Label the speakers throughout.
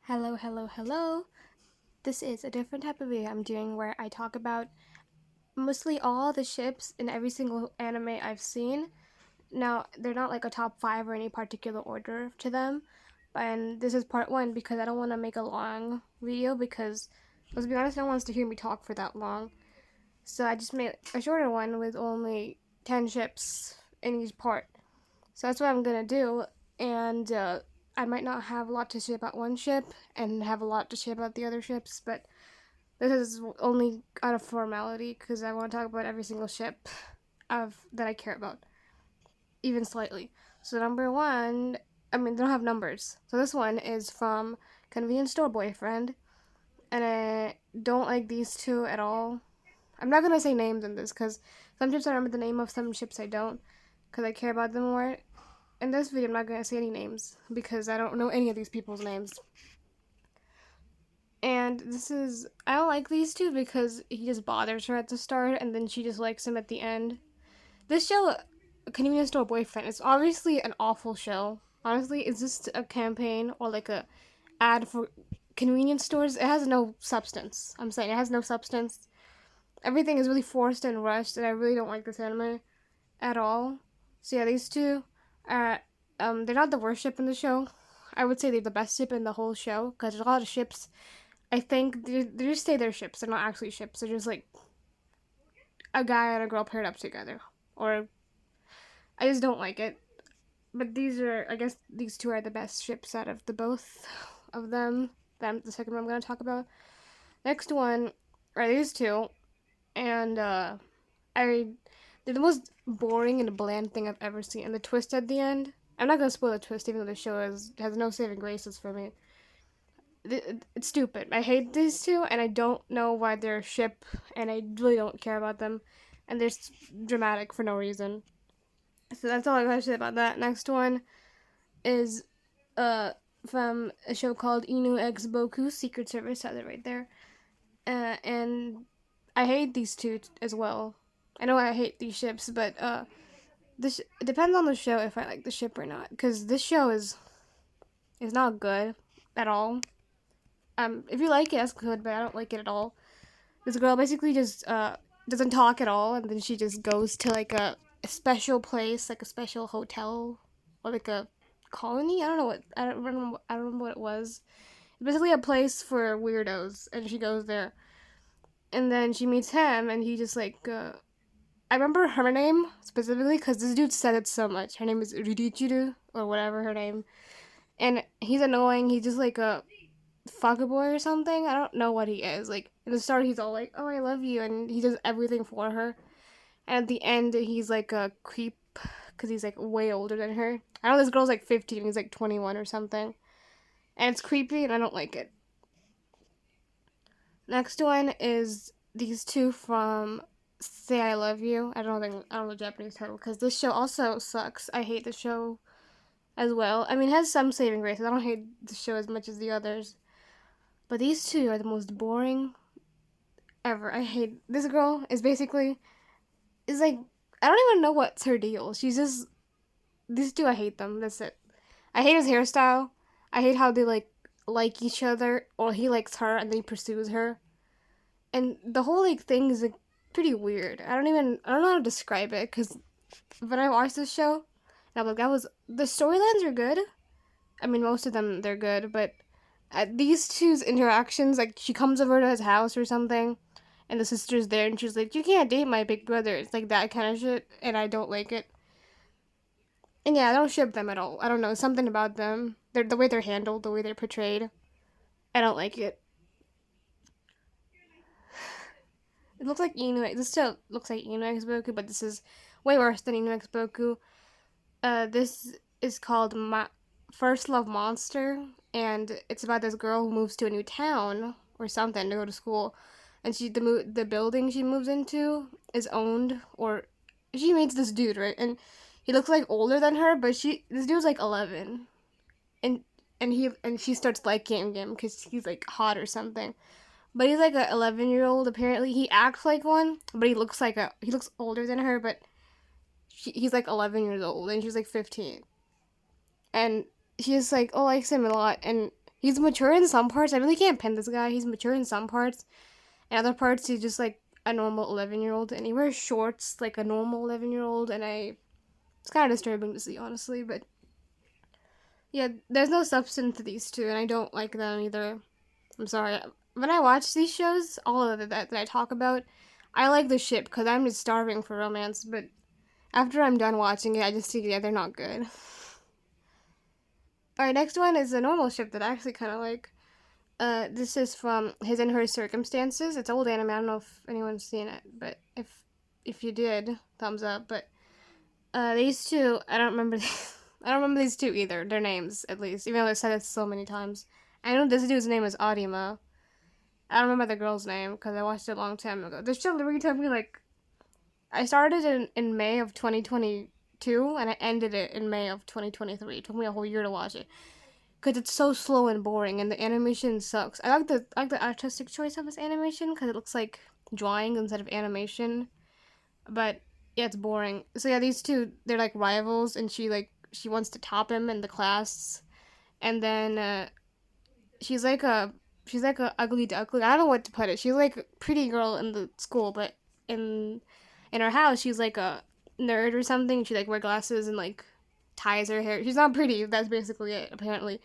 Speaker 1: Hello, hello, hello. This is a different type of video I'm doing where I talk about mostly all the ships in every single anime I've seen. Now, they're not like a top 5 or any particular order to them, and this is part 1 because I don't want to make a long video because, let's be honest, no one wants to hear me talk for that long. So I just made a shorter one with only 10 ships in each part. So that's what I'm gonna do, and I might not have a lot to say about one ship and have a lot to say about the other ships, but this is only out of formality because I want to talk about every single ship that I care about, even slightly. So number one, they don't have numbers. So this one is from Convenience Store Boyfriend, and I don't like these two at all. I'm not gonna say names in this because some ships I remember the name of, some ships I don't, because I care about them more. In this video, I'm not going to say any names because I don't know any of these people's names. And I don't like these two because he just bothers her at the start and then she just likes him at the end. This show, Convenience Store Boyfriend, is obviously an awful show. Honestly, it's just a campaign or like a ad for convenience stores. It has no substance. I'm saying it has no substance. Everything is really forced and rushed, and I really don't like this anime at all. So yeah, these two are they're not the worst ship in the show. I would say they're the best ship in the whole show because there's a lot of ships. I think they just say they're ships. They're not actually ships. They're just like a guy and a girl paired up together. Or I just don't like it. But I guess these two are the best ships out of the both of them. The second one I'm gonna talk about. Next one are these two, and they're the most boring and bland thing I've ever seen. And the twist at the end, I'm not gonna spoil the twist, even though the show has no saving graces for me. It's stupid. I hate these two, and I don't know why they're a ship, and I really don't care about them. And they're dramatic for no reason. So that's all I gotta say about that. Next one is from a show called Inu X Boku Secret Service. Has it right there. And I hate these two as well. I know I hate these ships, but it depends on the show if I like the ship or not. Because this show is not good at all. If you like it, that's good, but I don't like it at all. This girl basically just doesn't talk at all, and then she just goes to like a special place, like a special hotel or like a colony. I don't remember what it was. It's basically a place for weirdos, and she goes there, and then she meets him, and he just like I remember her name specifically because this dude said it so much. Her name is Ridichuru or whatever her name, and he's annoying. He's just like a fuckboy or something. I don't know what he is. Like in the start, he's all like, "Oh, I love you," and he does everything for her. And at the end, he's like a creep because he's like way older than her. I know this girl's like 15, he's like 21 or something, and it's creepy, and I don't like it. Next one is these two from Say I Love You. I don't know the Japanese title because this show also sucks. I hate the show as well. I mean, it has some saving graces. I don't hate the show as much as the others. But these two are the most boring ever. I hate this girl is like I don't even know what's her deal. She's just these two I hate them. That's it. I hate his hairstyle. I hate how they like each other or he likes her and then he pursues her. And the whole like thing is like pretty weird. I don't know how to describe it cuz when I watched this show, I'm like the storylines are good. I mean, most of them they're good, but these two's interactions, like she comes over to his house or something, and the sister's there, and she's like, "You can't date my big brother." It's like that kind of shit, and I don't like it. And yeah, I don't ship them at all. I don't know, something about them, the way they're handled, the way they're portrayed. I don't like it. It looks like Inu. This still looks like Inu X Boku, but this is way worse than Inu X Boku. This is called First Love Monster, and it's about this girl who moves to a new town or something to go to school, and the building she moves into is owned, or she meets this dude, right, and he looks like older than her, but this dude's like 11, and she starts liking him because he's like hot or something. But he's like a 11-year-old. Apparently, he acts like one, but he looks older than her. But he's like 11 years old, and she's like 15. And she's like, oh, likes him a lot, and He's mature in some parts. I really can't pin this guy. He's mature in some parts, and other parts he's just like a normal 11-year-old, and he wears shorts like a normal 11-year-old, and it's kind of disturbing to see, honestly. But yeah, there's no substance to these two, and I don't like them either. I'm sorry. When I watch these shows, all of that I talk about, I like the ship because I'm just starving for romance. But after I'm done watching it, I just see, yeah, they're not good. Alright, next one is a normal ship that I actually kind of like. This is from His and Her Circumstances. It's old anime. I don't know if anyone's seen it, but if you did, thumbs up. But these two, I don't remember. I don't remember these two either. Their names, at least, even though I said it so many times. I know this dude's name is Arima. I don't remember the girl's name because I watched it a long time ago. This show literally took me like I started in May of 2022 and I ended it in May of 2023. It took me a whole year to watch it because it's so slow and boring and the animation sucks. I like the artistic choice of this animation because it looks like drawing instead of animation, but yeah, it's boring. So yeah, these two they're like rivals, and she wants to top him in the class, and then she's like a she's like a ugly duckling. I don't know what to put it. She's like a pretty girl in the school, but in in her house she's like a nerd or something. She like wear glasses and like ties her hair. She's not pretty. That's basically it. Apparently,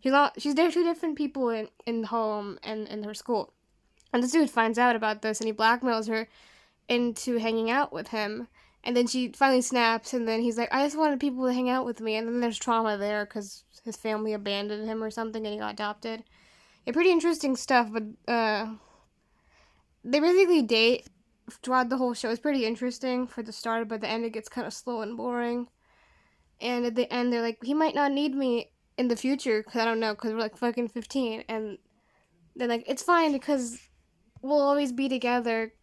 Speaker 1: she's not. She's there two different people in home and in her school. And this dude finds out about this and he blackmails her into hanging out with him. And then she finally snaps, and then he's like, I just wanted people to hang out with me. And then there's trauma there because his family abandoned him or something and he got adopted. Yeah, pretty interesting stuff, but they basically date throughout the whole show. It's pretty interesting for the start, but the end it gets kind of slow and boring. And at the end, they're like, he might not need me in the future because I don't know, because we're like fucking 15. And they're like, it's fine because we'll always be together.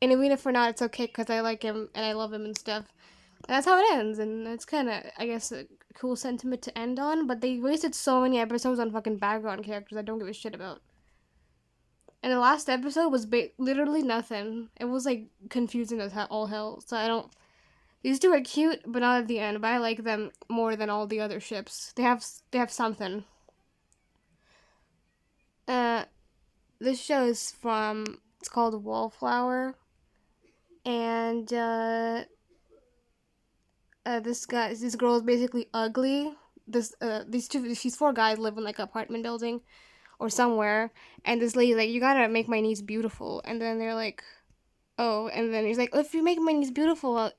Speaker 1: And even if we're not, it's okay because I like him and I love him and stuff. And that's how it ends. And it's kind of, I guess, a cool sentiment to end on. But they wasted so many episodes on fucking background characters I don't give a shit about. And the last episode was literally nothing. It was like confusing as all hell. So I don't. These two are cute, but not at the end. But I like them more than all the other ships. They have something. Uh, this show is from. It's called Wallflower, and this girl is basically ugly. These four guys live in like an apartment building or somewhere, and this lady like, you gotta make my niece beautiful, and then they're like, oh, and then he's like, if you make my niece beautiful,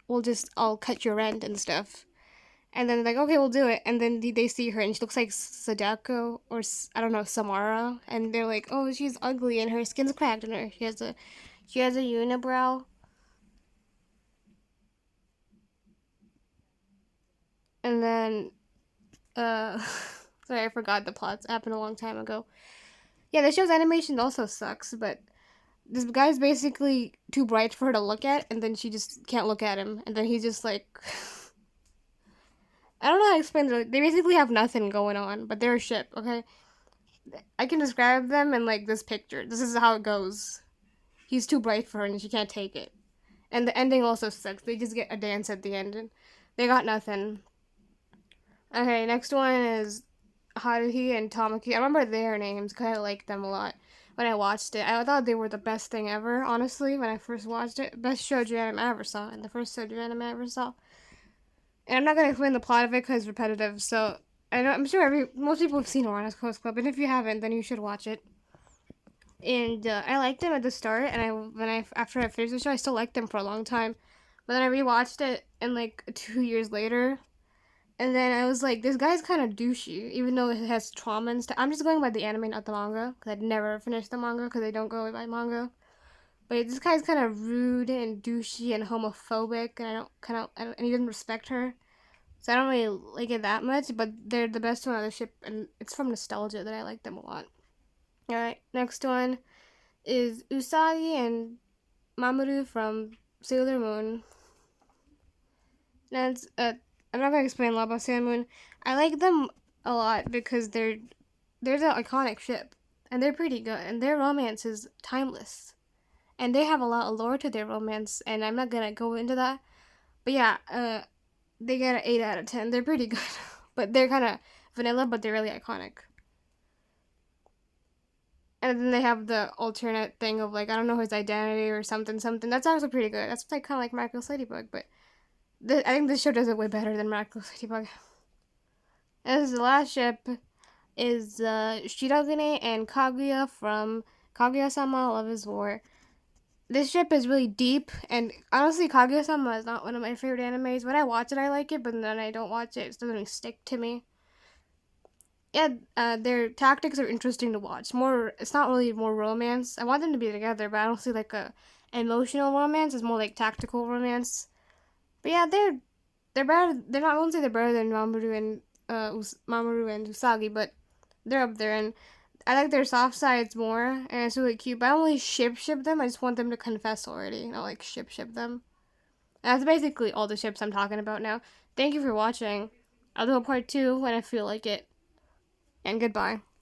Speaker 1: I'll cut your rent and stuff. And then they're like, okay, we'll do it. And then they see her, and she looks like Sadako or I don't know, Samara. And they're like, oh, she's ugly, and her skin's cracked, and she has a unibrow. And then, sorry, I forgot the plot. It happened a long time ago. Yeah, the show's animation also sucks, but this guy's basically too bright for her to look at, and then she just can't look at him, and then he's just like. I don't know how to explain it. They basically have nothing going on, but they're a ship, okay? I can describe them in like this picture. This is how it goes. He's too bright for her and she can't take it. And the ending also sucks. They just get a dance at the end and they got nothing. Okay, next one is Haruhi and Tamaki. I remember their names because I liked them a lot when I watched it. I thought they were the best thing ever, honestly, when I first watched it. Best shoujo anime I ever saw, and the first shoujo anime I ever saw. And I'm not gonna explain the plot of it because it's repetitive. So I'm sure most people have seen Orange Coast Club, and if you haven't, then you should watch it. And I liked them at the start, and after I finished the show, I still liked them for a long time. But then I rewatched it, and like 2 years later, and then I was like, this guy's kind of douchey, even though it has trauma and stuff. I'm just going by the anime, not the manga, because I'd never finished the manga because I don't go by manga. But this guy's kind of rude and douchey and homophobic, and and he doesn't respect her. So I don't really like it that much, but they're the best one on the ship, and it's from nostalgia that I like them a lot. Alright, next one is Usagi and Mamoru from Sailor Moon. And I'm not gonna explain a lot about Sailor Moon. I like them a lot because they're the iconic ship, and they're pretty good, and their romance is timeless. And they have a lot of lore to their romance, and I'm not gonna go into that. But yeah, they get an 8 out of 10. They're pretty good, but they're kind of vanilla, but they're really iconic. And then they have the alternate thing of like I don't know his identity or something something. That's also pretty good. That's like kind of like Miraculous Ladybug, but I think this show does it way better than Miraculous Ladybug. As the last ship is Shirogane and Kaguya from Kaguya-sama Love is War. This ship is really deep, and honestly, Kaguya-sama is not one of my favorite animes. When I watch it, I like it, but then I don't watch it. It doesn't really stick to me. Yeah, their tactics are interesting to watch. It's not really more romance. I want them to be together, but I don't see like a emotional romance. It's more like tactical romance. But yeah, they're better. They're not. I won't say they're better than Mamoru and Usagi, but they're up there. And I like their soft sides more, and it's really cute. But I don't really ship them. I just want them to confess already, not like ship them. And that's basically all the ships I'm talking about now. Thank you for watching. I'll do a part 2 when I feel like it. And goodbye.